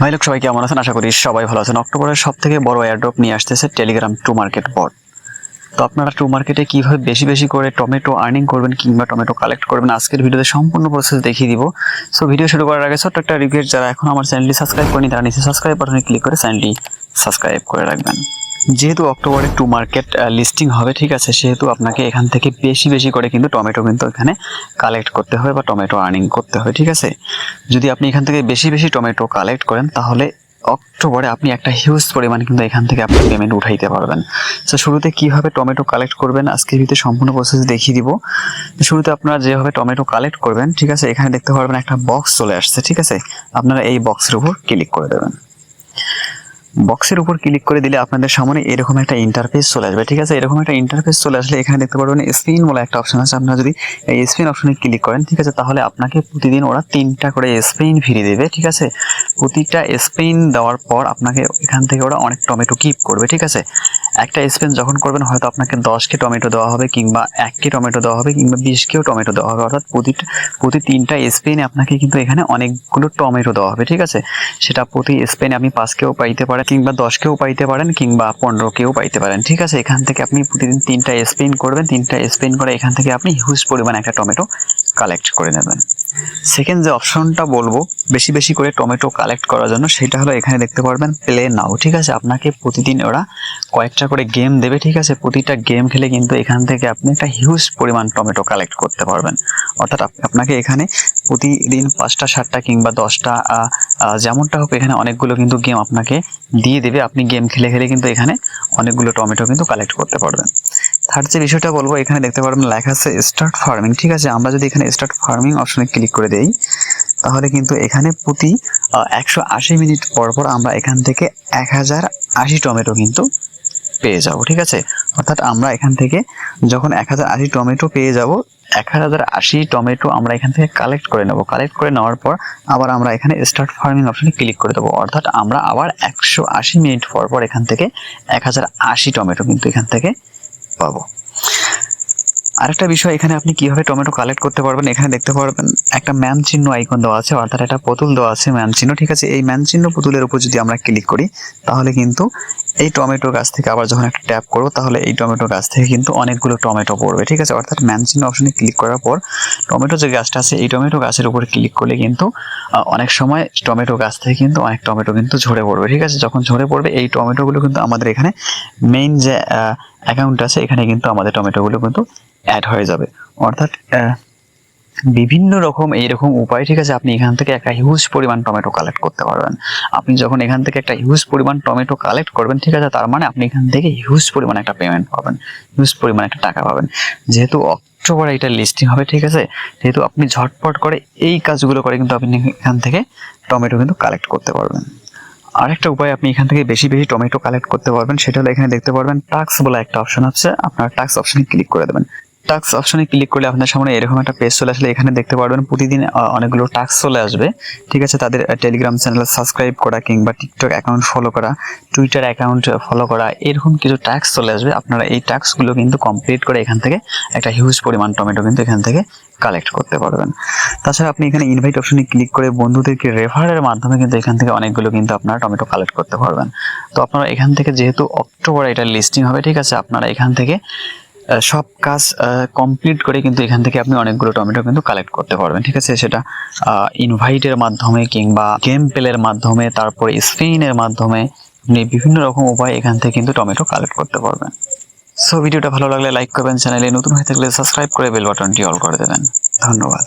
ভাই লোক সবাই কেমন আছেন? আশা করি সবাই ভালো আছেন। অক্টোবরের সবথেকে বড় এয়ারড্রপ নিয়ে আসতেছে টেলিগ্রাম টু মার্কেট বট। তো আপনারা টু মার্কেটে কিভাবে বেশি বেশি করে টমেটো আর্নিং করবেন কিংবা টমেটো কালেক্ট করবেন আজকের ভিডিওতে সম্পূর্ণ প্রসেস দেখিয়ে দিব। সো ভিডিও শুরু করার আগে ছোট্ট একটা রিকোয়েস্ট, যারা এখন আমার চ্যানেলটি সাবস্ক্রাইব করেনি তারা নিচে সাবস্ক্রাইব বাটনে ক্লিক করে চ্যানেলটি সাবস্ক্রাইব করে রাখবেন। যেহেতু অক্টোবরে টু মার্কেট লিস্টিং হবে, ঠিক আছে, সেহেতু আপনাকে এখান থেকে বেশি বেশি করে কিন্তু টমেটো কিন্তু এখানে কালেক্ট করতে হবে বা টমেটো আর্নিং করতে হবে, ঠিক আছে। যদি আপনি এখান থেকে বেশি বেশি টমেটো কালেক্ট করেন তাহলে অক্টোবরে আপনি একটা হিউজ পরিমাণ কিন্তু এখান থেকে আপনি পেমেন্ট উঠাইতে পারবেন। তো শুরুতে কিভাবে টমেটো কালেক্ট করবেন আজকের ভিডিওতে সম্পূর্ণ প্রসেস দেখিয়ে দিব। শুরুতে আপনারা যেভাবে টমেটো কালেক্ট করবেন, ঠিক আছে, এখানে দেখতে পারবেন একটা বক্স চলে আসছে, ঠিক আছে। আপনারা এই বক্সের উপর ক্লিক করে দেবেন। বক্সের উপর ক্লিক করে দিলে আপনাদের সামনে এরকম একটা ইন্টারফেস চলে আসবে, ঠিক আছে। এরকম একটা ইন্টারফেস চলে আসলে এখানে দেখতে পারবেন স্পিন বলে একটা অপশন আছে। আপনারা যদি এই স্পিন অপশনে ক্লিক করেন, ঠিক আছে, তাহলে আপনাকে প্রতিদিন ওরা 3টা করে স্পিন ফ্রি দেবে, ঠিক আছে। প্রতিটা স্পিন দেওয়ার পর আপনাকে এখান থেকে ওরা অনেক টমেটো কিপ করবে, ঠিক আছে। একটা স্পিন যখন করবেন হয়তো আপনাকে 10কে টমেটো দেওয়া হবে কিংবা 1কে টমেটো দেওয়া হবে কিংবা 20কেও টমেটো দেওয়া হবে, অর্থাৎ প্রতি 3টা স্পিনে আপনাকে কিন্তু এখানে অনেকগুলো টমেটো দেওয়া হবে, ঠিক আছে। সেটা প্রতি স্পিনে আপনি 5কেও পাইতে পারেন কিংবা 10কেও পাইতে পারেন কিংবা 15কেও পাইতে পারেন, ঠিক আছে। এখান থেকে আপনি প্রতিদিন 3টা স্পিন করবেন, 3টা স্পিন করে এখান থেকে আপনি হিউজ পরিমাণ একটা টমেটো কালেক্ট করে নেবেন। সেকেন্ড যে অপশনটা বলবো বেশি বেশি করে টমেটো কালেক্ট করার জন্য, সেটা হলো এখানে দেখতে পারবেন প্লে নাও, ঠিক আছে। আপনাকে প্রতিদিন ওরা কয়েকটা করে গেম দেবে, ঠিক আছে। প্রতিটা গেম খেলে কিন্তু এখান থেকে আপনি একটা হিউজ পরিমাণ টমেটো কালেক্ট করতে পারবেন। অর্থাৎ আপনাকে এখানে প্রতিদিন 5টা 7টা কিংবা 10টা যেমনটা হোক এখানে অনেকগুলো কিন্তু গেম আপনাকে দিয়ে দেবে। আপনি গেম খেলে খেলে কিন্তু এখানে অনেকগুলো টমেটো কিন্তু কালেক্ট করতে পারবেন। থার্ড যে বিষয়টা বলবো, এখানে দেখতে পারবেন লেখা আছে স্টার্ট ফার্মিং, ঠিক আছে। আমরা যদি এখানে স্টার্ট ফার্মিং অপশনে ক্লিক করে দেই তাহলে কিন্তু এখানে প্রতি 180 মিনিট পর পর আমরা এখান থেকে 1080 টমেটো কিন্তু পেয়ে যাব, ঠিক আছে। অর্থাৎ আমরা এখান থেকে যখন 1080 টমেটো পেয়ে যাব, 1080 টমেটো আমরা এখান থেকে কালেক্ট করে নেব। কালেক্ট করে নেওয়ার পর আবার আমরা এখানে স্টার্ট ফার্মিং অপশনে ক্লিক করে দেবো। অর্থাৎ আমরা আবার 180 মিনিট পর পর এখান থেকে 1080 টমেটো কিন্তু এখান থেকে পাবো। আরেকটা বিষয়, এখানে আপনি কিভাবে টমেটো কালেক্ট করতে পারবেন, এখানে দেখতে পারবেন একটা ম্যান চিহ্ন আইকন দেওয়া আছে, অর্থাৎ একটা পুতুল দেওয়া আছে ম্যান চিহ্ন, ঠিক আছে। এই ম্যান চিহ্ন পুতুলের উপর যদি আমরা ক্লিক করি তাহলে কিন্তু এই টমেটো গাছ থেকে আবার যখন একটা ট্যাপ করবো তাহলে এই টমেটো গাছ থেকে কিন্তু অনেকগুলো টমেটো পড়বে, ঠিক আছে। অর্থাৎ ম্যান চিহ্ন অপশনে ক্লিক করার পর টমেটো যে গাছটা আছে এই টমেটো গাছের উপরে ক্লিক করলে কিন্তু অনেক সময় টমেটো গাছ থেকে কিন্তু অনেক টমেটো কিন্তু ঝরে পড়বে, ঠিক আছে। যখন ঝরে পড়বে এই টমেটোগুলো কিন্তু আমাদের এখানে মেইন যে অ্যাকাউন্ট আছে এখানে কিন্তু আমাদের টমেটোগুলো কিন্তু অ্যাড হয়ে যাবে। অর্থাৎ বিভিন্ন রকম এইরকম উপায়, ঠিক আছে, আপনি এখান থেকে একটা হিউজ পরিমাণ টমেটো কালেক্ট করতে পারবেন। আপনি যখন এখান থেকে একটা হিউজ পরিমাণ টমেটো কালেক্ট করবেন, ঠিক আছে, তার মানে আপনি এখান থেকে হিউজ পরিমাণ একটা পেমেন্ট পাবেন, হিউজ পরিমাণ একটা টাকা পাবেন। যেহেতু অক্টোবরে এটা লিস্টিং হবে, ঠিক আছে, যেহেতু আপনি ঝটপট করে এই কাজগুলো করে কিন্তু আপনি এখান থেকে টমেটো কিন্তু কালেক্ট করতে পারবেন। আরেকটা উপায় আপনি এখান থেকে বেশি বেশি টমেটো কালেক্ট করতে পারবেন, সেটা হলো এখানে দেখতে পারবেন টাস্ক বলে একটা অপশন আছে। আপনার টাস্ক অপশনে ক্লিক করে দেবেন। টাস্ক অপশনে ক্লিক করলে আপনার সামনে এরকম একটা পেজ চলে আসলে এখানে দেখতে পারবেন প্রতিদিন অনেকগুলো টাস্ক চলে আসবে, ঠিক আছে। তাদের টেলিগ্রাম চ্যানেল সাবস্ক্রাইব করা কিংবা টিকটক অ্যাকাউন্ট ফলো করা, টুইটার অ্যাকাউন্ট ফলো করা, এরকম কিছু টাস্ক চলে আসবে। আপনারা এই টাস্কগুলো কিন্তু কমপ্লিট করে এখান থেকে একটা হিউজ পরিমাণ টমেটো কিন্তু এখান থেকে কালেক্ট করতে পারবেন। তাছাড়া আপনি এখানে ইনভাইট অপশনে ক্লিক করে বন্ধুদেরকে রেফারের মাধ্যমে কিন্তু এখান থেকে অনেকগুলো কিন্তু আপনারা টমেটো কালেক্ট করতে পারবেন। তো আপনারা এখান থেকে যেহেতু অক্টোবরে এটা লিস্টিং হবে, ঠিক আছে, আপনারা এখান থেকে সব কাজ কমপ্লিট করে কিন্তু এখান থেকে আপনি অনেকগুলো টমেটো কিন্তু কালেক্ট করতে পারবেন, ঠিক আছে। সেটা ইনভাইটের মাধ্যমে কিংবা গেম প্লের মাধ্যমে, তারপরে স্পিনের মাধ্যমে, আপনি বিভিন্ন রকম উপায় এখান থেকে কিন্তু টমেটো কালেক্ট করতে পারবেন। সো ভিডিওটা ভালো লাগলে লাইক করবেন, চ্যানেলে নতুন হয়ে থাকলে সাবস্ক্রাইব করে বেল বাটনটি অল করে দেবেন। ধন্যবাদ।